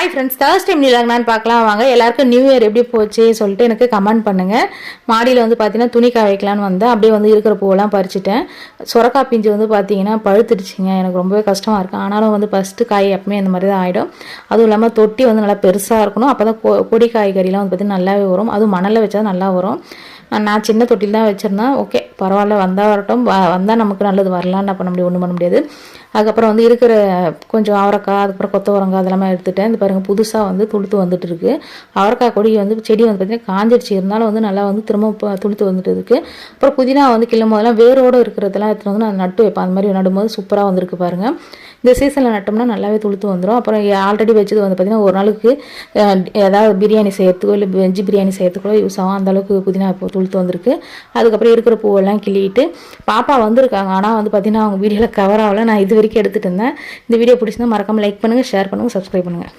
Hi friends, Thursday மினிலாகனான்னு பார்க்கலாம் வாங்க. எல்லாருக்கும் நியூ இயர் எப்படி போச்சு சொல்லிட்டு எனக்கு கமெண்ட் பண்ணுங்கள். மாடியில் வந்து பார்த்தீங்கன்னா துணி காய வைக்கலான்னு வந்தேன். அப்படியே வந்து இருக்கிற பூவெல்லாம் பறிச்சுட்டேன். சுரக்காய் பிஞ்சு வந்து பார்த்தீங்கன்னா பழுத்துடுச்சிங்க. எனக்கு ரொம்பவே கஷ்டமாக இருக்குது. ஆனாலும் வந்து ஃபஸ்ட்டு காய் எப்பவுமே இந்த மாதிரி தான் ஆகிடும். அதுவும் இல்லாமல் தொட்டி வந்து நல்லா பெருசாக இருக்கணும். அப்போ தான் கொடி காய்கறிலாம் வந்து பார்த்தீங்கன்னா நல்லாவே வரும். அதுவும் மணலில் வச்சா நல்லா வரும். நான் சின்ன தொட்டில் தான் வச்சுருந்தேன். ஓகே பரவாயில்ல, வந்தால் வரட்டும். வந்தால் நமக்கு நல்லது, வரலான்னு பண்ண முடியும், ஒன்றும் பண்ண முடியாது. அதுக்கப்புறம் வந்து இருக்கிற கொஞ்சம் அவரைக்காய், அதுக்கப்புறம் கொத்தவரங்காய் அதெல்லாமே எடுத்துட்டேன். இந்த பாருங்கள் புதுசாக வந்து துளுத்து வந்துட்டு இருக்குது. அவரைக்காய் கொடி வந்து செடி வந்து பார்த்திங்கன்னா காஞ்சிடுச்சு, இருந்தாலும் வந்து நல்லா வந்து திரும்ப துளுத்து வந்துட்டு இருக்குது. அப்புறம் புதினா வந்து கிள்ளும் போதெல்லாம் வேரோடு இருக்கிறதெல்லாம் எடுத்துகிட்டு வந்து நான் நட்டு வைப்பேன். அந்த மாதிரி நடும்போது சூப்பராக வந்திருக்கு பாருங்கள். இந்த சீசனில் நட்டோம்னா நல்லாவே துளுத்து வந்துடும். அப்புறம் ஆல்ரெடி வச்சது வந்து பார்த்திங்கன்னா ஒரு நாளுக்கு ஏதாவது பிரியாணி செய்யறதுக்கோ இல்லை வெஜ்ஜு பிரியாணி செய்யறதுக்கோ யூஸ் ஆகும். அந்தளவுக்கு புதினா இப்போ துளுத்து வந்திருக்கு. அதுக்கப்புறம் இருக்கிற பூவெல்லாம் கிள்ளிட்டு பாப்பா வந்திருக்காங்க. ஆனால் வந்து பார்த்திங்கன்னா அவங்க வீடியோவில் கவர் ஆகலை. நான் இது வரைக்கும் எடுத்துகிட்டு இருந்தேன். இந்த வீடியோ பிடிச்சிருந்தா மறக்காமல் லைக் பண்ணுங்கள், ஷேர் பண்ணுங்கள், சப்ஸ்கிரைப் பண்ணுங்கள்.